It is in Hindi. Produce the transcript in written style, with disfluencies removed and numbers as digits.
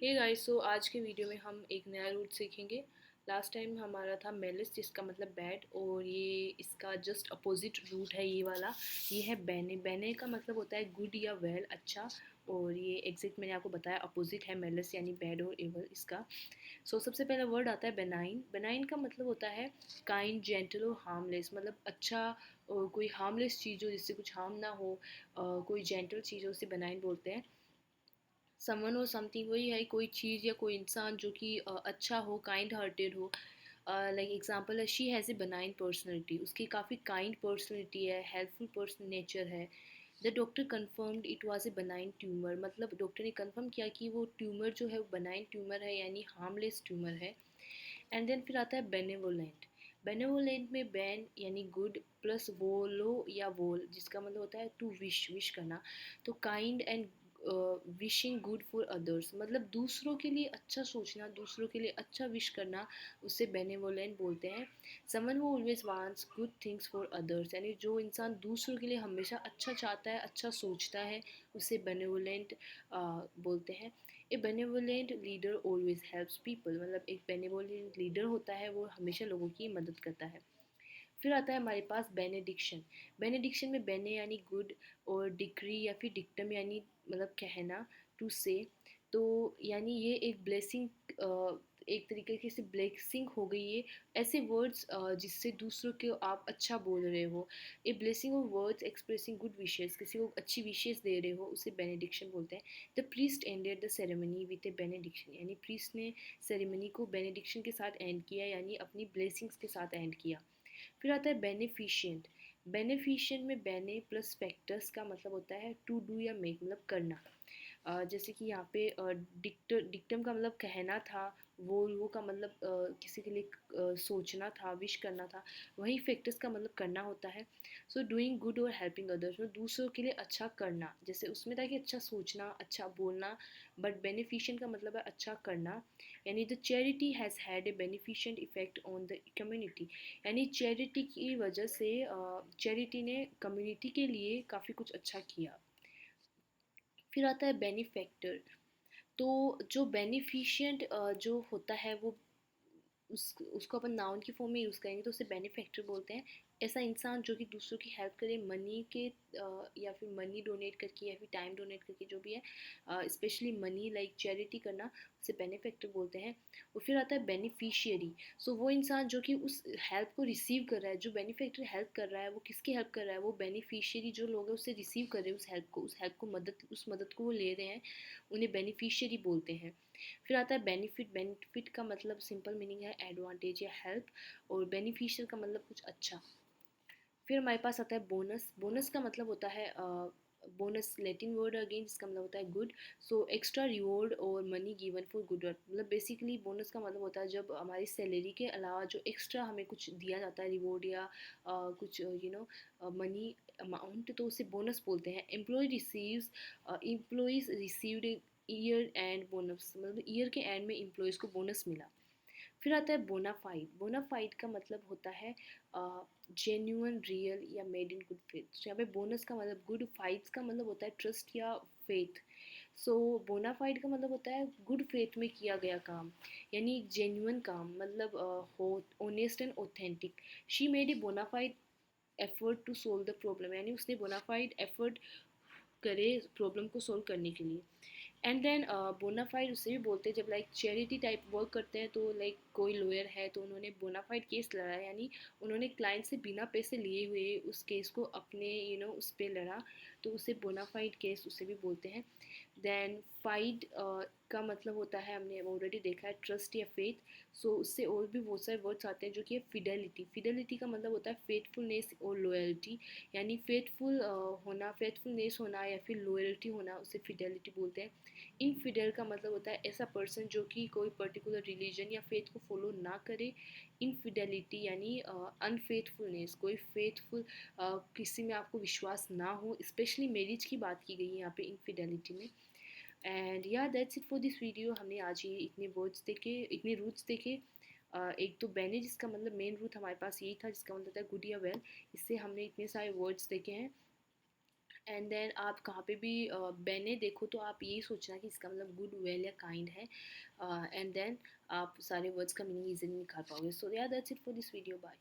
हे गाइस, सो आज के वीडियो में हम एक नया रूट सीखेंगे। लास्ट टाइम हमारा था मेलिस जिसका मतलब बैड, और ये इसका जस्ट अपोजिट रूट है ये वाला। ये है बेने। बेने का मतलब होता है गुड या वेल, अच्छा। और ये एग्जैक्ट मैंने आपको बताया अपोजिट है मेलिस यानी बैड और एवल इसका। सबसे पहला वर्ड आता है बेनाइन। बेनाइन का मतलब होता है काइंड, जेंटल और हार्मलेस, मतलब अच्छा। और कोई हार्मलेस चीज़ हो जिससे कुछ हार्म ना हो, कोई जेंटल चीज़ हो उसे बेनाइन बोलते हैं। समवन और समथिंग वही है, कोई चीज़ या कोई इंसान जो कि अच्छा हो, काइंड हार्टेड हो। लाइक एग्जांपल है, शी हैज़ ए बनाइन पर्सनैलिटी, उसकी काफ़ी काइंड पर्सनैलिटी है, हेल्पफुल पर्सन नेचर है। The doctor confirmed it was a बनाइन ट्यूमर, मतलब डॉक्टर ने कन्फर्म किया कि वो ट्यूमर जो है वो बनाइन ट्यूमर है यानी हार्मलेस ट्यूमर है। एंड देन फिर आता है बेनेवोलेंट। बेनेवोलेंट में बैन यानी गुड प्लस वोलो या वोल, जिसका मतलब होता है टू विश, विश करना। तो kind and wishing good for others, मतलब दूसरों के लिए अच्छा सोचना, दूसरों के लिए अच्छा विश करना, उसे बेनेवोलेंट बोलते हैं। Someone who always wants good things for others, यानी जो इंसान दूसरों के लिए हमेशा अच्छा चाहता है, अच्छा सोचता है, उसे बेनेवोलेंट बोलते हैं। A benevolent leader always helps people, मतलब एक बेनेवोलेंट लीडर होता है वो हमेशा लोगों की मदद करता है। फिर आता है हमारे पास बेनेडिक्शन। बेनेडिक्शन में बेने यानी गुड, और डिक्री या फिर डिक्टम यानी मतलब कहना, टू से। तो यानी ये एक ब्लेसिंग, एक तरीके से ब्लेसिंग हो गई ये। ऐसे वर्ड्स जिससे दूसरों को आप अच्छा बोल रहे हो। A blessing of words expressing good wishes, किसी को अच्छी विशेस दे रहे हो, उसे बेनेडिक्शन बोलते हैं। The priest ended the ceremony with A benediction, यानी प्रीस्ट ने सेरेमनी को बेनेडिक्शन के साथ एंड किया, यानी अपनी ब्लेसिंग्स के साथ एंड किया। फिर आता है बेनिफिशिएंट। बेनिफिशिएंट में बेने प्लस फैक्टर्स का मतलब होता है टू डू या मेक, मतलब करना। जैसे कि यहाँ पे डिक्टम का मतलब कहना था, वो का मतलब किसी के लिए सोचना था, विश करना था। वही फैक्टर्स का मतलब करना होता है। सो डूइंग गुड और हेल्पिंग अदर्स, मतलब दूसरों के लिए अच्छा करना, जैसे उसमें था कि अच्छा सोचना, अच्छा बोलना। बट बेनिफिशिएंट का मतलब है अच्छा करना। यानी the charity has had a beneficent effect on the community, यानी चैरिटी की वजह से चैरिटी ने कम्युनिटी के लिए काफ़ी कुछ अच्छा किया। फिर आता है बेनिफैक्टर। तो जो बेनिफिशिएंट जो होता है वो उसको अपन नाउन की फॉर्म में यूज़ करेंगे तो उसे बेनिफैक्टर बोलते हैं। ऐसा इंसान जो कि दूसरों की हेल्प करे मनी के, या फिर मनी डोनेट करके या फिर टाइम डोनेट करके, जो भी है स्पेशली मनी लाइक चैरिटी करना, उसे बेनिफैक्टर बोलते हैं। और फिर आता है बेनिफिशियरी। वो इंसान जो कि उस हेल्प को रिसीव कर रहा है, जो बेनिफैक्टर हेल्प कर रहा है वो किसकी हेल्प कर रहा है, वो बेनिफिशियरी जो लोग हैं उससे रिसीव कर रहे हैं उस हेल्प को मदद, उस मदद को वो ले रहे हैं, उन्हें बेनिफिशियरी बोलते हैं। फिर आता है बेनिफिट। बेनिफिट का मतलब सिंपल मीनिंग है एडवांटेज या हेल्प, और बेनिफिशियल का मतलब कुछ अच्छा। फिर हमारे पास आता है बोनस। बोनस का मतलब होता है बोनस लैटिन वर्ड अगेन, जिसका मतलब होता है गुड। एक्स्ट्रा रिवॉर्ड और money given for good work, मतलब बेसिकली बोनस का मतलब होता है जब हमारी सैलरी के अलावा जो एक्स्ट्रा हमें कुछ दिया जाता है, रिवॉर्ड या कुछ मनी अमाउंट, तो उसे बोनस बोलते हैं। Employees received year and bonus, मतलब ईयर के एंड में एम्प्लॉयज़ को बोनस मिला। फिर आता है बोनाफाइड। बोनाफाइड का मतलब होता है जेन्युइन, रियल या मेड इन गुड फेथ। यहाँ पे बोनस का मतलब गुड, फाइट्स का मतलब होता है ट्रस्ट या फेथ। बोनाफाइड का मतलब होता है गुड फेथ में किया गया काम, यानी जेन्युइन काम, मतलब हो honest and authentic. She made a bona fide effort to solve the problem, यानी उसने बोनाफाइड एफर्ट करे प्रॉब्लम को सोल्व करने के लिए। एंड देन बोनाफाइड उसे भी बोलते हैं जब लाइक चैरिटी टाइप वर्क करते हैं, तो लाइक कोई लॉयर है तो उन्होंने बोनाफाइड केस लड़ा, यानी उन्होंने क्लाइंट से बिना पैसे लिए हुए उस केस को अपने उस पर लड़ा, तो उसे बोनाफाइड केस उसे भी बोलते हैं। देन फाइड का मतलब होता है, हमने ऑलरेडी देखा है, ट्रस्ट या फेथ। उससे और भी बहुत सारे वर्ड्स आते हैं जो कि फिडेलिटी। फिडेलिटी का मतलब होता है फेथफुलनेस और लॉयल्टी, यानी फेथफुल होना, फेथफुलनेस होना या फिर लॉयल्टी होना, उसे फिडेलिटी बोलते हैं। इनफिडेल का मतलब होता है ऐसा पर्सन जो कि कोई पर्टिकुलर रिलीजन या फेथ को फॉलो ना करे। इनफिडेलिटी यानी अनफेथफुलनेस, कोई फेथफुल किसी में आपको विश्वास ना हो, स्पेशली मैरिज की बात की गई है यहाँ पे इनफिडेलिटी में। एंड या that's it for this video. हमने आज ये इतने वर्ड्स देखे, इतने रूट्स देखे। एक तो बैने जिसका मतलब मेन रूट हमारे पास यही था, जिसका मतलब था गुड या वेल। इससे हमने इतने सारे वर्ड्स देखे हैं। एंड देन आप कहाँ पे भी बेने देखो तो आप यही सोचना कि इसका मतलब गुड, वेल या काइंड है, एंड देन आप सारे वर्ड्स का मीनिंग इजीली निकाल पाओगे. So yeah that's it for this video. Bye.